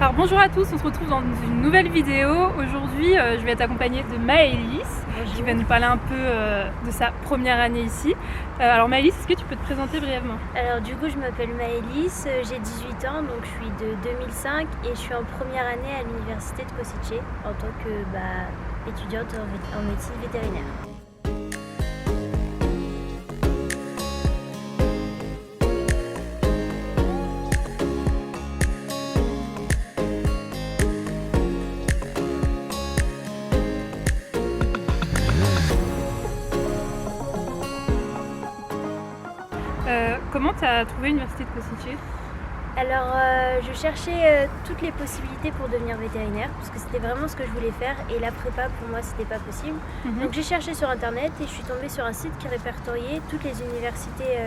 Alors bonjour à tous, on se retrouve dans une nouvelle vidéo. Aujourd'hui, je vais être accompagnée de Maëlys qui va nous parler un peu de sa première année ici. Alors Maëlys, est-ce que tu peux te présenter brièvement? Alors du coup, je m'appelle Maëlys, j'ai 18 ans, donc je suis de 2005 et je suis en première année à l'université de Košice en tant que étudiante en médecine vétérinaire. Comment tu as trouvé l'université de Košice? Alors je cherchais toutes les possibilités pour devenir vétérinaire parce que c'était vraiment ce que je voulais faire et la prépa pour moi c'était pas possible. Donc j'ai cherché sur internet et je suis tombée sur un site qui répertoriait toutes les universités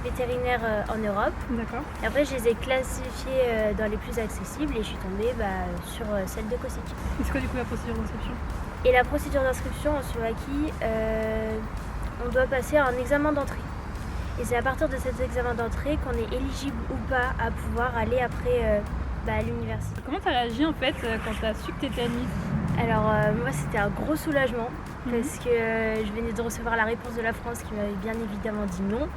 vétérinaires en Europe. D'accord. Et après je les ai classifiées dans les plus accessibles et je suis tombée sur celle de Košice. Et c'est quoi du coup la procédure d'inscription? Et la procédure d'inscription en Slovaquie, on doit passer un examen d'entrée. Et c'est à partir de cet examen d'entrée qu'on est éligible ou pas à pouvoir aller après à l'université. Comment tu as réagi en fait quand tu as su que tu étais admise? Alors moi c'était un gros soulagement parce que je venais de recevoir la réponse de la France qui m'avait bien évidemment dit non.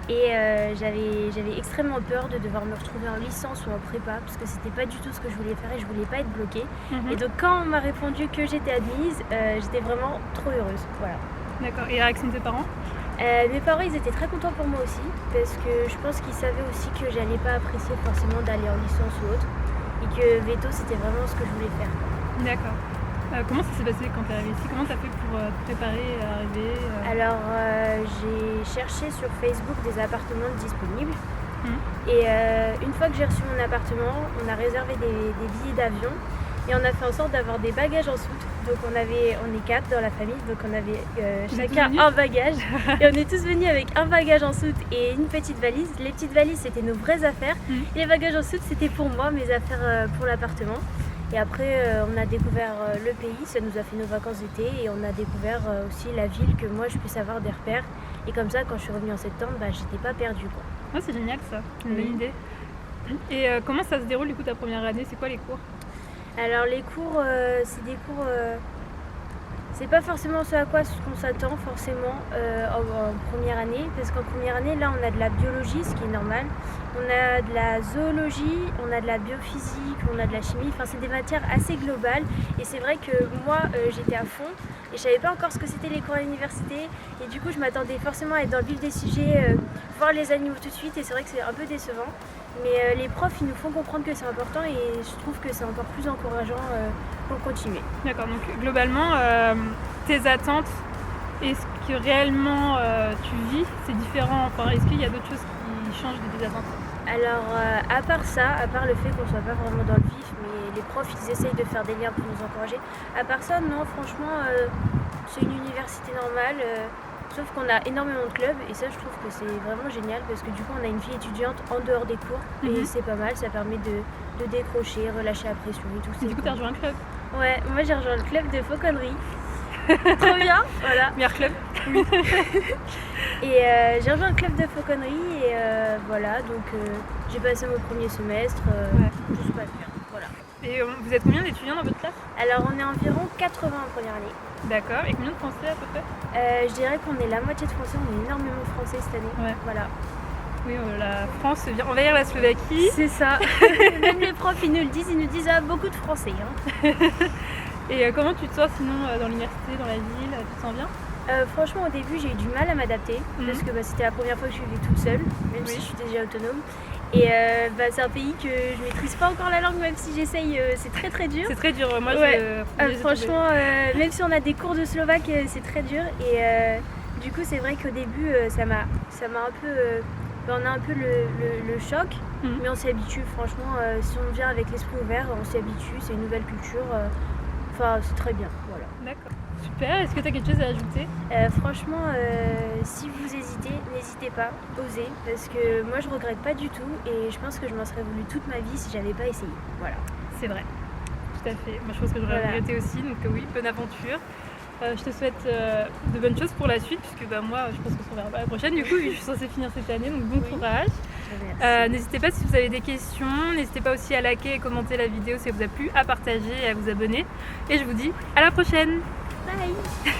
Et j'avais extrêmement peur de devoir me retrouver en licence ou en prépa parce que c'était pas du tout ce que je voulais faire et je voulais pas être bloquée. Et donc quand on m'a répondu que j'étais admise, j'étais vraiment trop heureuse. Voilà. D'accord. Et la réaction de tes parents? Mes parents ils étaient très contents pour moi aussi parce que je pense qu'ils savaient aussi que j'allais pas apprécier forcément d'aller en licence ou autre et que veto c'était vraiment ce que je voulais faire. D'accord. Comment ça s'est passé quand tu es arrivée ici? Comment tu as fait pour te préparer à arriver? Alors j'ai cherché sur Facebook des appartements disponibles et une fois que j'ai reçu mon appartement, on a réservé des billets d'avion et on a fait en sorte d'avoir des bagages en soute. Donc on est 4 dans la famille, donc on avait chacun un bagage et on est tous venus avec un bagage en soute et une petite valise. Les petites valises c'était nos vraies affaires et les bagages en soute c'était pour moi, mes affaires pour l'appartement. Et après on a découvert le pays, ça nous a fait nos vacances d'été et on a découvert aussi la ville, que moi je puisse avoir des repères. Et comme ça quand je suis revenue en septembre, j'étais pas perdue quoi. Oh, c'est génial ça, une bonne idée. Et comment ça se déroule du coup ta première année? C'est quoi les cours? Alors les cours, c'est des cours, c'est pas forcément ce à quoi qu'on s'attend forcément en première année, parce qu'en première année là on a de la biologie, ce qui est normal, on a de la zoologie, on a de la biophysique, on a de la chimie, enfin c'est des matières assez globales et c'est vrai que moi j'étais à fond et je savais pas encore ce que c'était les cours à l'université et du coup je m'attendais forcément à être dans le vif des sujets, voir les animaux tout de suite et c'est vrai que c'est un peu décevant. Mais les profs, ils nous font comprendre que c'est important et je trouve que c'est encore plus encourageant pour continuer. D'accord, donc globalement, tes attentes et ce que réellement tu vis, c'est différent. Enfin, est-ce qu'il y a d'autres choses qui changent de tes attentes? Alors, à part ça, à part le fait qu'on soit pas vraiment dans le vif, mais les profs, ils essayent de faire des liens pour nous encourager. À part ça, non, franchement, c'est une université normale. Sauf qu'on a énormément de clubs et ça je trouve que c'est vraiment génial parce que du coup on a une vie étudiante en dehors des cours et c'est pas mal, ça permet de décrocher, relâcher la pression et tout. Et du coup t'as rejoint un club? Ouais, moi j'ai rejoint le club de fauconnerie. Trop bien, voilà. Meilleur club. Oui. Et j'ai rejoint le club de fauconnerie et voilà, donc j'ai passé mon premier semestre, tout se passe bien, voilà. Et vous êtes combien d'étudiants dans votre classe? Alors on est environ 80 en première année. D'accord, et combien de français à peu près? Je dirais qu'on est la moitié de français, on est énormément de français cette année. Ouais. Voilà. Oui, la France vient envahir la Slovaquie. C'est ça. Même les profs ils nous disent beaucoup de français. Et comment tu te sens sinon dans l'université, dans la ville? Tu te sens bien? Franchement au début j'ai eu du mal à m'adapter parce que c'était la première fois que je vivais toute seule, même si je suis déjà autonome. Et c'est un pays que je maîtrise pas encore la langue, même si j'essaye, c'est très très dur. C'est très dur, moi franchement, même si on a des cours de slovaque, c'est très dur. Et du coup c'est vrai qu'au début ça m'a un peu... on a un peu le choc, mais on s'y habitue. Franchement, si on vient avec l'esprit ouvert, on s'y habitue, c'est une nouvelle culture. Enfin, c'est très bien, voilà. D'accord. Super, est-ce que tu as quelque chose à ajouter? Franchement, si vous hésitez, n'hésitez pas, osez, parce que moi je regrette pas du tout et je pense que je m'en serais voulu toute ma vie si j'avais pas essayé. Voilà. C'est vrai, tout à fait. Moi je pense que j'aurais regretté aussi, donc oui, bonne aventure. Je te souhaite de bonnes choses pour la suite, puisque moi je pense qu'on se reverra pas la prochaine du coup, vu que je suis censée finir cette année, donc bon courage. N'hésitez pas si vous avez des questions, n'hésitez pas aussi à liker et commenter la vidéo si elle vous a plu, à partager et à vous abonner. Et je vous dis à la prochaine. Bye.